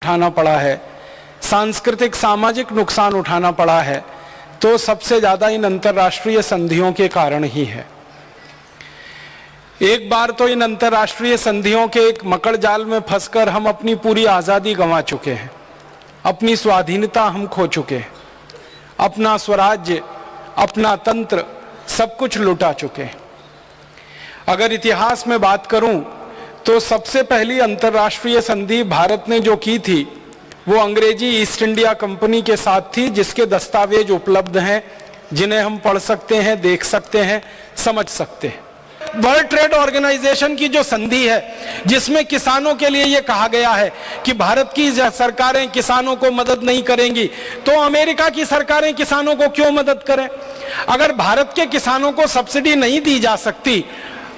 उठाना पड़ा है, सांस्कृतिक सामाजिक नुकसान उठाना पड़ा है, तो सबसे ज्यादा इन अंतर्राष्ट्रीय संधियों के कारण ही है। एक बार तो इन अंतर्राष्ट्रीय संधियों के एक मकड़ जाल में फंसकर हम अपनी पूरी आजादी गंवा चुके हैं, अपनी स्वाधीनता हम खो चुके हैं, अपना स्वराज्य, अपना तंत्र सब कुछ लुटा चुके हैं। अगर इतिहास में बात करूं तो सबसे पहली अंतर्राष्ट्रीय संधि भारत ने जो की थी वो अंग्रेजी ईस्ट इंडिया कंपनी के साथ थी, जिसके दस्तावेज उपलब्ध हैं, जिन्हें हम पढ़ सकते हैं, देख सकते हैं, समझ सकते हैं। वर्ल्ड ट्रेड ऑर्गेनाइजेशन की जो संधि है, जिसमें किसानों के लिए यह कहा गया है कि भारत की सरकारें किसानों को मदद नहीं करेंगी, तो अमेरिका की सरकारें किसानों को क्यों मदद करें? अगर भारत के किसानों को सब्सिडी नहीं दी जा सकती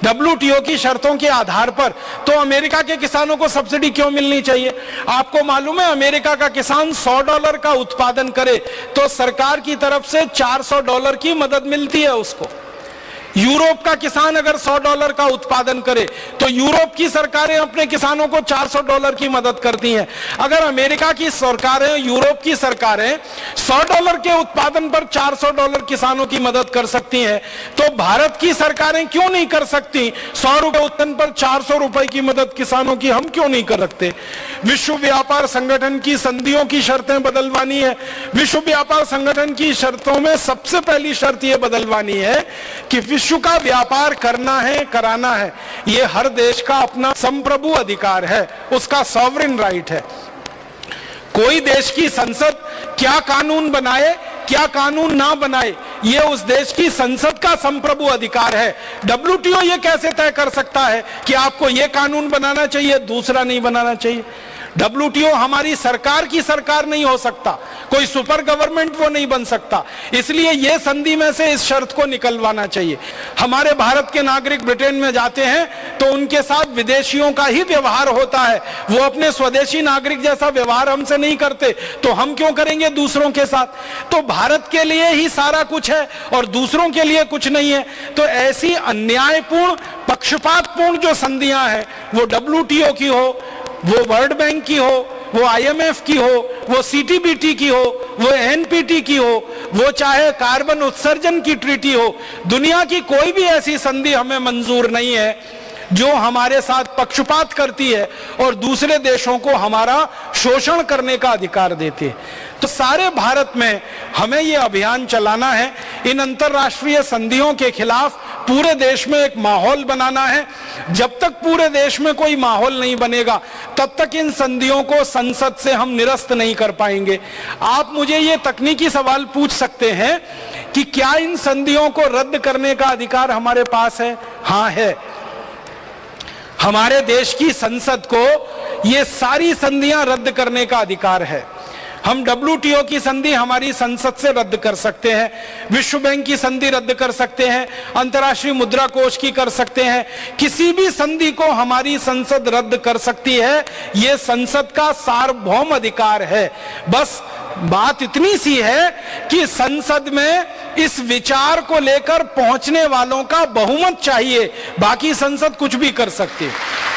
WTO की शर्तों के आधार पर, तो अमेरिका के किसानों को सब्सिडी क्यों मिलनी चाहिए? आपको मालूम है, अमेरिका का किसान $100 का उत्पादन करे तो सरकार की तरफ से $400 की मदद मिलती है उसको। यूरोप का किसान अगर $100 का उत्पादन करे तो यूरोप की सरकारें अपने किसानों को $400 की मदद करती हैं। अगर अमेरिका की सरकारें, यूरोप की सरकारें $100 के उत्पादन पर $400 किसानों की मदद कर सकती हैं, तो भारत की सरकारें क्यों नहीं कर सकती? ₹100 उत्पादन पर ₹400 की मदद किसानों की हम क्यों नहीं कर सकते? विश्व व्यापार संगठन की संधियों की शर्तें बदलवानी है। विश्व व्यापार संगठन की शर्तों में सबसे पहली शर्त यह बदलवानी है कि विश्व का व्यापार करना है, कराना है, यह हर देश का अपना संप्रभु अधिकार है, उसका सॉवरेन राइट है। कोई देश की संसद क्या कानून बनाए, क्या कानून ना बनाए, यह उस देश की संसद का संप्रभु अधिकार है। WTO यह कैसे तय कर सकता है कि आपको यह कानून बनाना चाहिए, दूसरा नहीं बनाना चाहिए? WTO हमारी सरकार की सरकार नहीं हो सकता, कोई सुपर गवर्नमेंट वो नहीं बन सकता। इसलिए ये संधि में से इस शर्त को निकलवाना चाहिए। हमारे भारत के नागरिक ब्रिटेन में जाते हैं तो उनके साथ विदेशियों का ही व्यवहार होता है, वो अपने स्वदेशी नागरिक जैसा व्यवहार हमसे नहीं करते, तो हम क्यों करेंगे दूसरों के साथ? तो भारत के लिए ही सारा कुछ है और दूसरों के लिए कुछ नहीं है। तो ऐसी अन्यायपूर्ण, पक्षपातपूर्ण जो संधियां हैं, वो WTO की हो, वो वर्ल्ड बैंक की हो, वो IMF की हो, वो CTBT की हो, वो NPT की हो, वो चाहे कार्बन उत्सर्जन की ट्रीटी हो, दुनिया की कोई भी ऐसी संधि हमें मंजूर नहीं है जो हमारे साथ पक्षपात करती है और दूसरे देशों को हमारा शोषण करने का अधिकार देती है। तो सारे भारत में हमें यह अभियान चलाना है, इन अंतर्राष्ट्रीय संधियों के खिलाफ पूरे देश में एक माहौल बनाना है। जब तक पूरे देश में कोई माहौल नहीं बनेगा, तब तक इन संधियों को संसद से हम निरस्त नहीं कर पाएंगे। आप मुझे ये तकनीकी सवाल पूछ सकते हैं कि क्या इन संधियों को रद्द करने का अधिकार हमारे पास है? हाँ, है। हमारे देश की संसद को ये सारी संधियां रद्द करने का अधिकार है। हम WTO की संधि हमारी संसद से रद्द कर सकते हैं, विश्व बैंक की संधि रद्द कर सकते हैं, अंतर्राष्ट्रीय मुद्रा कोष की कर सकते हैं, किसी भी संधि को हमारी संसद रद्द कर सकती है। यह संसद का सार्वभौम अधिकार है। बस बात इतनी सी है कि संसद में इस विचार को लेकर पहुंचने वालों का बहुमत चाहिए, बाकी संसद कुछ भी कर सकती है।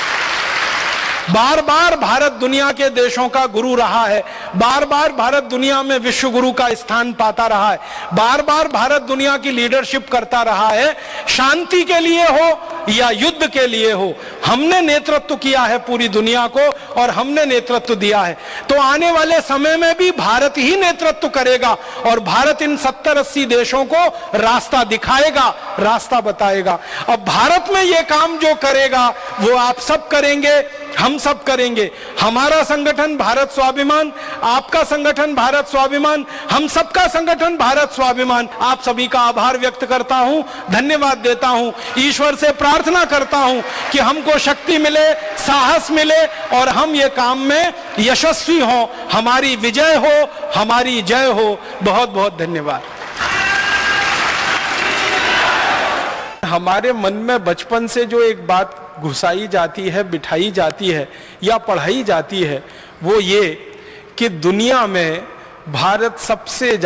बार बार भारत दुनिया के देशों का गुरु रहा है, बार बार भारत दुनिया में विश्व गुरु का स्थान पाता रहा है, बार बार भारत दुनिया की लीडरशिप करता रहा है। शांति के लिए हो या युद्ध के लिए हो, हमने नेतृत्व किया है पूरी दुनिया को और हमने नेतृत्व दिया है। तो आने वाले समय में भी भारत ही नेतृत्व करेगा और भारत इन 70-80 देशों को रास्ता दिखाएगा, रास्ता बताएगा। अब भारत में यह काम जो करेगा वो आप सब करेंगे, हम सब करेंगे। हमारा संगठन भारत स्वाभिमान, आपका संगठन भारत स्वाभिमान, हम सबका संगठन भारत स्वाभिमान। आप सभी का आभार व्यक्त करता हूं, धन्यवाद देता हूं, ईश्वर से प्रार्थना करता हूं कि हमको शक्ति मिले, साहस मिले और हम ये काम में यशस्वी हों। हमारी विजय हो, हमारी जय हो। बहुत बहुत धन्यवाद। हमारे मन में बचपन से जो एक बात घुसाई जाती है, बिठाई जाती है या पढ़ाई जाती है, वो ये कि दुनिया में भारत सबसे